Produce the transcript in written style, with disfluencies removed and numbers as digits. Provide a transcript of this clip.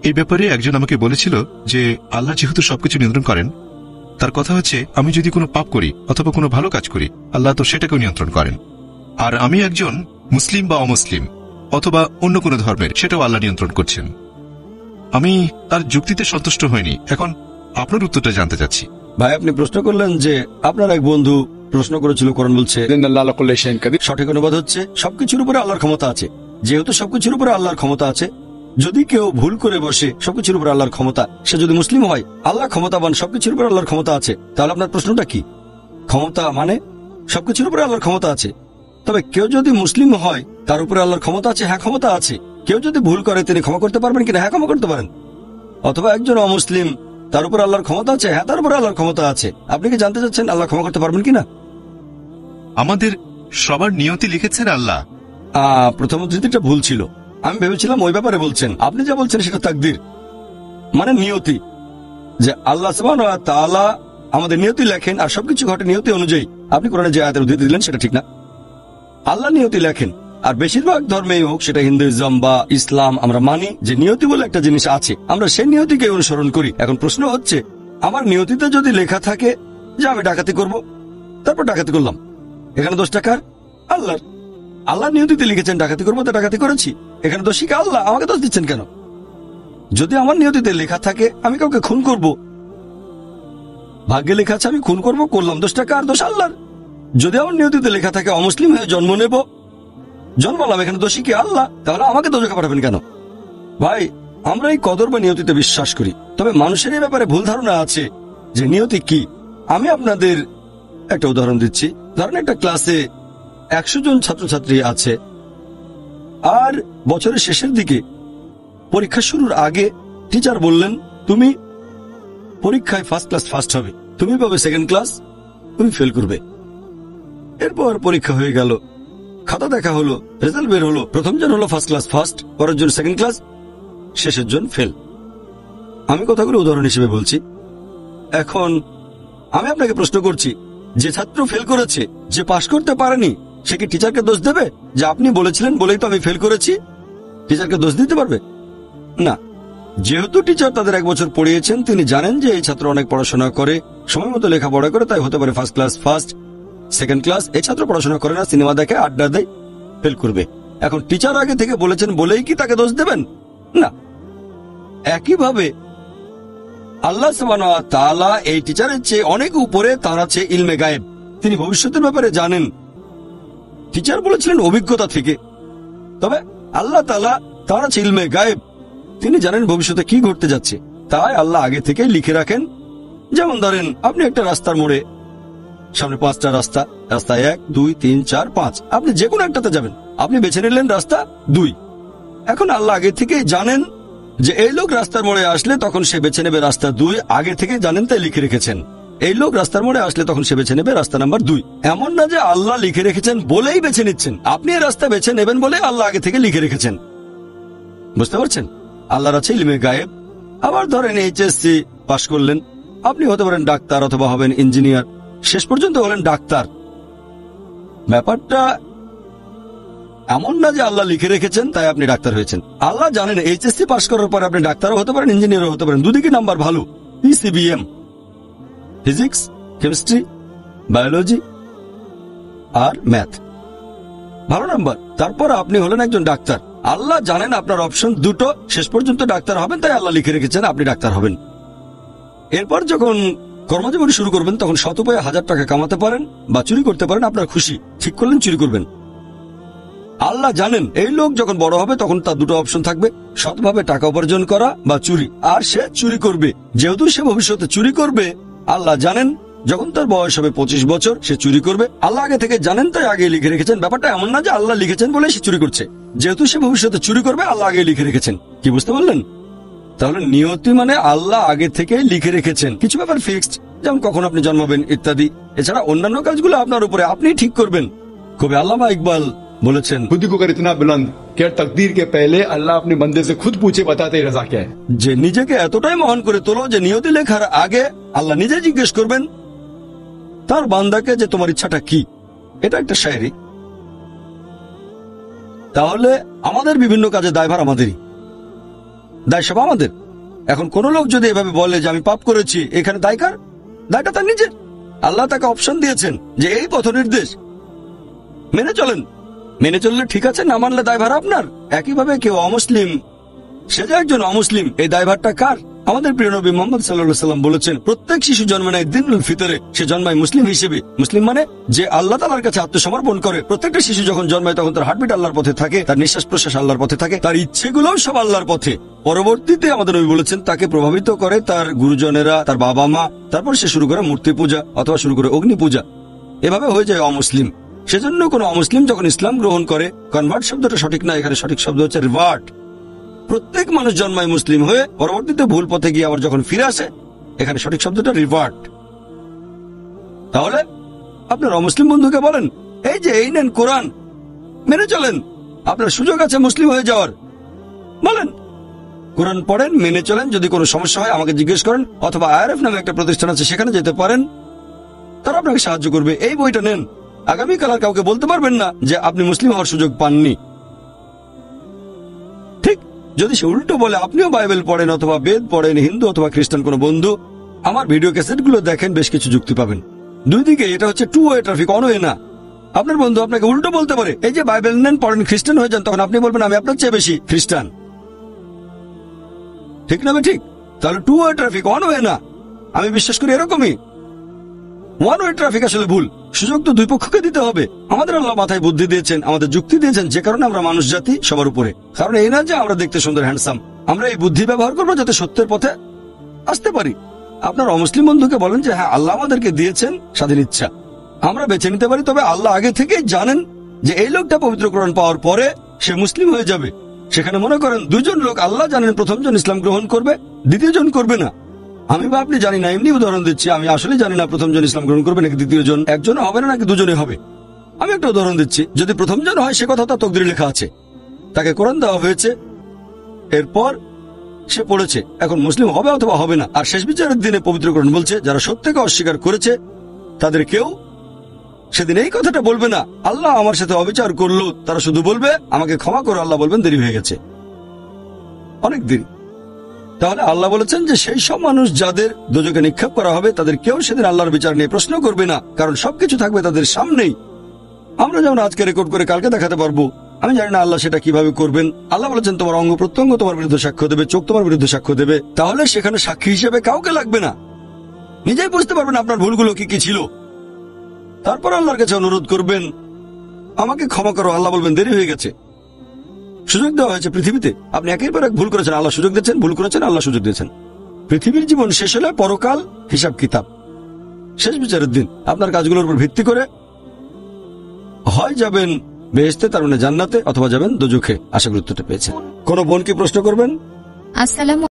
এই ব্যাপারে একজন আমাকে বলেছিল যে আল্লাহ যেহেতু সবকিছু নিয়ন্ত্রণ করেন, তার কথা হচ্ছে আমি যদি কোনো পাপ করি অথবা কোনো ভালো কাজ করি, আল্লাহ তো সেটাকেও নিয়ন্ত্রণ করেন। আর আমি একজন মুসলিম বা অমুসলিম অথবা অন্য কোনো ধর্মের, সেটাও আল্লাহ নিয়ন্ত্রণ করছেন। আমি তার যুক্তিতে সন্তুষ্ট হইনি। এখন আপনার উত্তরটা জানতে চাচ্ছি। ভাই, আপনি প্রশ্ন করলেন যে আপনার এক বন্ধু প্রশ্ন করেছিল, কোরআন বলছে, সঠিক অনুবাদ হচ্ছে সবকিছুর উপরে আল্লাহর ক্ষমতা আছে। যেহেতু সবকিছুর উপরে আল্লাহর ক্ষমতা আছে, যদি কেউ ভুল করে বসে সবকিছুর উপরে আল্লাহর ক্ষমতা, সে যদি মুসলিম হয়, আল্লাহ ক্ষমতাবান, সবকিছুর উপরে আল্লাহর ক্ষমতা আছে, তাহলে আপনার প্রশ্নটা কি? ক্ষমতা মানে সবকিছুর উপরে আল্লাহর ক্ষমতা আছে। তবে কেউ যদি মুসলিম হয়, তার উপরে আল্লাহর ক্ষমতা আছে? হ্যাঁ, ক্ষমতা আছে। কেউ যদি ভুল করে তিনি ক্ষমা করতে পারবেন কিনা? হ্যাঁ, ক্ষমা করতে পারেন। অথবা একজন অমুসলিম, তার উপর আল্লাহর ক্ষমতা আছে? হ্যাঁ, তার উপরে আল্লাহর ক্ষমতা আছে। আপনি কি জানতে চাচ্ছেন আল্লাহ ক্ষমা করতে পারবেন কিনা? আমাদের সবার নিয়তি লিখেছেন আল্লাহ। প্রথম উদ্ধৃতিটা ভুল ছিল। আমি ভেবেছিলাম ওই ব্যাপারে বলছেন। আপনি যা বলছেন সেটা তাকদীর, মানে নিয়তি, যে আল্লাহ সুবহানাহু ওয়া তাআলা আমাদের নিয়তি লেখেন আর সবকিছু ঘটে নিয়তি অনুযায়ী। আপনি কোরআনে যে আয়াতের উদ্ধৃতি দিলেন সেটা ঠিক না। আল্লাহ নিয়তি লেখেন। আর বেশিরভাগ ধর্মেই হোক, সেটা হিন্দুইজম বা ইসলাম, আমরা মানি যে নিয়তি বলে একটা জিনিস আছে, আমরা সেই নিয়তিকে অনুসরণ করি। এখন প্রশ্ন হচ্ছে, আমার নিয়তিতে যদি লেখা থাকে যে আমি ডাকাতি করব, তারপর ডাকাতি করলাম, এখানে দোষটা কার? আল্লাহর। আল্লাহ নিয়তিতে লিখেছেন ডাকাতি করবো, তো ডাকাতি করেছি, এখানে দোষী কে? আল্লাহ। আমাকে দোষ দিচ্ছেন কেন? যদি আমার নিয়তিতে লেখা থাকে আমি কাউকে খুন করব, ভাগ্যে লেখা আছে আমি খুন করব, করলাম, দোষটা কার? দোষ আল্লাহর। যদি আমার নিয়তিতে লেখা থাকে অমুসলিম হয়ে জন্ম নেব, জন্মালাম, এখানে দোষী কি? আল্লাহ। তাহলে আমাকে দোষকে পাঠাবেন কেন? ভাই, আমরা এই কদর বা নিয়তিতে বিশ্বাস করি, তবে মানুষের এই ব্যাপারে ভুল ধারণা আছে যে নিয়তি কি। আমি আপনাদের একটা উদাহরণ দিচ্ছি। ধরেন একটা ক্লাসে 100 জন ছাত্রছাত্রী আছে, আর বছরের শেষের দিকে পরীক্ষা শুরুর আগে টিচার বললেন, তুমি পরীক্ষায় ফার্স্ট ক্লাস ফার্স্ট হবে, তুমি পাবে সেকেন্ড ক্লাস, তুমি ফেল করবে। এরপর পরীক্ষা হয়ে গেল, খাতা দেখা হলো, রেজাল্ট বের হলো, প্রথম জন হলো ফার্স্ট ক্লাস ফার্স্ট, পরের জন সেকেন্ড ক্লাস, শেষের জন ফেল। আমি কথাগুলো উদাহরণ হিসেবে বলছি। এখন আমি আপনাকে প্রশ্ন করছি, যে ছাত্র ফেল করেছে, যে পাশ করতে পারেনি, সে কি টিচারকে দোষ দেবে যে আপনি বলেছিলেন বলেই তো আমি ফেল করেছি? টিচারকে দোষ দিতে পারবে না। যেহেতু টিচার তাদের 1 বছর পড়িয়েছেন, তিনি জানেন যে এই ছাত্র অনেক পড়াশোনা করে, সময় মতো লেখাপড়া করে, তাই হতে পারে first class first, second class. এই ছাত্র পড়াশোনা করে না, সিনেমা দেখে, আড্ডা দেয়, ফেল করবে। এখন টিচার আগে থেকে বলেছেন বলেই কি তাকে দোষ দেবেন? না। একইভাবে আল্লাহ সুবহানাহু ওয়া তাআলা এই টিচারের চেয়ে অনেক উপরে, তার আছে ইলমে গায়েব, তিনি ভবিষ্যতের ব্যাপারে জানেন। টিচার বলেছিলেন অভিজ্ঞতা থেকে, তবে আল্লাহ তাআলা, তার আছে ইলমে গায়েব, তিনি জানেন ভবিষ্যতে কি ঘটতে যাচ্ছে। তাই আল্লাহ আগে থেকে লিখে রাখেন। যেমন ধরেন, আপনি একটা রাস্তার মোড়ে, সামনে 5টা রাস্তা, রাস্তা 1, 2, 3, 4, 5, আপনি যে কোনো একটাতে যাবেন, আপনি বেছে নিলেন রাস্তা 2। এখন আল্লাহ আগে থেকে জানেন যে এই লোক রাস্তার মোড়ে আসলে তখন সে বেছে নেবে রাস্তা 2, আগে থেকে জানেন, তাই লিখে রেখেছেন। এই লোক রাস্তার মোড়ে আসলে তখন সে বেছে নেবে রাস্তা নাম্বার 2। এমন না যে আল্লাহ লিখে রেখেছেন বলেই বেছে নিচ্ছেন, আপনি এই রাস্তা বেছে নেবেন বলে আল্লাহ আগে থেকে লিখে রেখেছেন। বুঝতে পারছেন? আল্লাহর আছে ইলমে গায়েব। আবার ধরেন এইচএসসি পাশ করলেন, আপনি হতে পারেন ডাক্তার অথবা হবেন ইঞ্জিনিয়ার, শেষ পর্যন্ত হলেন ডাক্তার। ব্যাপারটা এমন না যে আল্লাহ লিখে রেখেছেন তাই আপনি ডাক্তার হয়েছেন। আল্লাহ জানেন এইচএসসি পাশ করার পর আপনি ডাক্তারও হতে পারেন, ইঞ্জিনিয়ারও হতে পারেন, দুদিকে নাম্বার ভালো, পিসিবিএম, ফিজিক্স, কেমিস্ট্রি, বায়োলজি আর ম্যাথ, ভালো নাম্বার, তারপর আপনি হলেন একজন ডাক্তার। আল্লাহ জানেন আপনার অপশন দুটো, শেষ পর্যন্ত ডাক্তার হবেন, তাই আল্লাহ লিখে রেখেছেন আপনি ডাক্তার হবেন। এরপর যখন কর্মজীবন শুরু করবেন, তখন সৎ উপায়ে 1000 টাকা কামাতে পারেন বা চুরি করতে পারেন, আপনার খুশি, ঠিক করলেন চুরি করবেন। আল্লাহ জানেন এই লোক যখন বড় হবে তখন তার দুটো অপশন থাকবে, সৎভাবে টাকা উপার্জন করা বা চুরি, আর সে চুরি করবে। যেহেতু সে ভবিষ্যতে চুরি করবে, আল্লাহ জানেন যখন তার বয়স হবে 25 বছর সে চুরি করবে। আল্লাহ আগে থেকে জানেন, তাই আগে লিখে রেখেছেন। ব্যাপারটা এমন না যে আল্লাহ লিখেছেন বলে সে চুরি করছে, যেহেতু সে ভবিষ্যতে চুরি করবে আল্লাহ আগে লিখে রেখেছেন। কি বুঝতে পারলেন? তাহলে নিয়তি মানে আল্লাহ আগে থেকে লিখে রেখেছেন। কিছু ব্যাপার ফিক্সড, যেমন কখন আপনি জন্মাবেন ইত্যাদি। এছাড়া অন্যান্য কাজগুলো আপনার উপরে, আপনি ঠিক করবেন। কবি আল্লামা ইকবাল বলেছেন, खुद को कर इतना बुलंद कि तकदीर के पहले अल्लाह अपने बंदे से खुद पूछे बताते रजा क्या है। যে নিজেকে এতটাই মহান করে তোলো যে নিয়তি লেখার আগে আল্লাহ নিজে জিজ্ঞেস করবেন তার বান্দাকে যে তোমার ইচ্ছাটা কি। এটা একটা শায়রি। তাহলে আমাদের বিভিন্ন কাজে দায়ভার আমাদেরই। দায় সব আমাদের। এখন কোন লোক যদি এভাবে বলে যে আমি পাপ করেছি, এখানে দায় কার? দায়টা তার নিজের। আল্লাহ তাকে অপশন দিয়েছেন যে এই পথ নির্দেশ, মেনে চলেন। মেনে চললে ঠিক আছে, না মানলে দায়ভার আপনার। একইভাবে কেউ অমুসলিম, সে যে একজন অমুসলিম, এই দায়ভারটা কার? আমাদের প্রিয় নবী মুহাম্মদ সাল্লাল্লাহু আলাইহি সাল্লাম বলেছেন, প্রত্যেক শিশু জন্মে নেয় ঈদুল ফিতরে, সে জন্মায় মুসলিম হিসেবে। মুসলিম মানে যে আল্লাহ তাআলার কাছে আত্মসমর্পণ করে। প্রত্যেকটা শিশু যখন জন্মায় তখন তার হার্টবিট আল্লাহর পথে থাকে, তার নিঃশ্বাস প্রশ্বাস আল্লাহর পথে থাকে, তার ইচ্ছেগুলোও সব আল্লাহর পথে। পরবর্তীতে আমাদের নবী বলেছেন তাকে প্রভাবিত করে তার গুরুজনেরা, তার বাবা মা, তারপর সে শুরু করে মূর্তি পূজা অথবা শুরু করে অগ্নি পূজা, এভাবে হয়ে যায় অমুসলিম। সেজন্য কোন অমুসলিম যখন ইসলাম গ্রহণ করে, কনভার্ট শব্দটা সঠিক না, এখানে সঠিক শব্দ হচ্ছে রিভার্ট। প্রত্যেক মানুষ জন্মায় মুসলিম হয়ে, পরবর্তীতে ভুল পথে গিয়ে আবার যখন ফিরে আসে, এখানে সঠিক শব্দটা রিভার্ট। তাহলে আপনার অমুসলিম বন্ধুকে বলেন, এই যে এই নেন কোরআন, মেনে চলেন, আপনার সুযোগ আছে মুসলিম হয়ে যাওয়ার। বলেন, কোরআন পড়েন, মেনে চলেন। যদি কোনো সমস্যা হয় আমাকে জিজ্ঞেস করেন, অথবা IRF নামে একটা প্রতিষ্ঠান আছে, সেখানে যেতে পারেন, তারা আপনাকে সাহায্য করবে। এই বইটা নেন, আগামীকাল আর কাউকে বলতে পারবেন না যে আপনি মুসলিম হওয়ার সুযোগ পাননি। ঠিক যদি সে উল্টো বলে আপনিও বাইবেল পড়েন অথবা বেদ পড়েন, হিন্দু অথবা খ্রিস্টান কোনো বন্ধু, আমার ভিডিও ক্যাসেটগুলো দেখেন, বেশ কিছু যুক্তি পাবেন। দুই দিকে এটা হচ্ছে two way traffic, one way না। আপনার বন্ধু আপনাকে উল্টো বলতে পারে, এই যে বাইবেল নেন, পড়েন, খ্রিস্টান হয়ে যান, তখন আপনি বলবেন আমি আপনার চেয়ে বেশি খ্রিস্টান। ঠিক না? ঠিক। তাহলে two way traffic, one way না। আমি বিশ্বাস করি এরকমই। ওয়ান ওয়ে ট্রাফিক আসলে ভুল। সুযোগ তো দুই পক্ষকে দিতে হবে। আমাদের আল্লাহ মাথায় বুদ্ধি দিয়েছেন, আমাদের যুক্তি দিয়েছেন, যে কারণে আমরা মানুষ জাতি সবার উপরে। কারণ এই না যে আমরা দেখতে সুন্দর, হ্যান্ডসাম। আমরা এই বুদ্ধি ব্যবহার করবো যাতে সত্যের পথে আসতে পারি। আপনার অমুসলিম বন্ধুকে বলেন যে হ্যাঁ, আল্লাহ আমাদেরকে দিয়েছেন স্বাধীন ইচ্ছা, আমরা বেছে নিতে পারি। তবে আল্লাহ আগে থেকেই জানেন যে এই লোকটা পবিত্র কোরআন পাওয়ার পরে সে মুসলিম হয়ে যাবে। সেখানে মনে করেন দুজন লোক, আল্লাহ জানেন প্রথমজন ইসলাম গ্রহণ করবে, দ্বিতীয়জন করবে না। আমি বা আপনি জানি না, এমনি উদাহরণ দিচ্ছি। আমি আসলে জানি না প্রথমজন ইসলাম গ্রহণ করবে নাকি দ্বিতীয়জন, একজন হবে না নাকি দুজনে হবে। আমি একটা উদাহরণ দিচ্ছি। যদি প্রথমজন হয়, সে কথা তার তকদিরে লেখা আছে, তাকে কোরআন দেওয়া হয়েছে, এরপর সে পড়েছে, এখন মুসলিম হবে অথবা হবে না। আর শেষ বিচারের দিনে পবিত্র কোরআন বলছে যারা সত্যকে অস্বীকার করেছে তাদের কেউ সেদিন এই কথাটা বলবে না আল্লাহ আমার সাথে অবিচার করলো, তারা শুধু বলবে আমাকে ক্ষমা করো। আল্লাহ বলবেন দেরি হয়ে গেছে, অনেক দেরি। তাহলে আল্লাহ বলেছেন যে সেই সব মানুষ যাদের দোজখে নিক্ষেপ করা হবে, তাদের কেউ সেদিন আল্লাহর বিচার নিয়ে প্রশ্ন করবে না, কারণ সবকিছু থাকবে তাদের সামনেই। আমরা যেমন আজকে রেকর্ড করে কালকে দেখাতে পারবো, আমি জানি না আল্লাহ সেটা কিভাবে করবেন। আল্লাহ বলেছেন তোমার অঙ্গ প্রত্যঙ্গ তোমার বিরুদ্ধে সাক্ষ্য দেবে, চোখ তোমার বিরুদ্ধে সাক্ষ্য দেবে। তাহলে সেখানে সাক্ষী হিসেবে কাউকে লাগবে না, নিজেই বুঝতে পারবেন আপনার ভুলগুলো কি কি ছিল। তারপর আল্লাহর কাছে অনুরোধ করবেন আমাকে ক্ষমা করো, আল্লাহ বলবেন দেরি হয়ে গেছে। সুযোগ দেওয়া হয়েছে পৃথিবীতে, আপনি একের পর এক ভুল করেছেন, আল্লাহ সুযোগ দিয়েছেন, ভুল করেছেন, আল্লাহ সুযোগ দিয়েছেন। পৃথিবীর জীবন শেষ হলে পরকাল, হিসাব কিতাব, শেষ বিচারের দিন। আপনার কাজগুলোর উপর ভিত্তি করে হয় যাবেন বেহেশতে, তার মানে জান্নাতে, অথবা যাবেন দোজখে। আশা করি উত্তরটা পেয়েছেন। কোন বোন কি প্রশ্ন করবেন? আসসালামু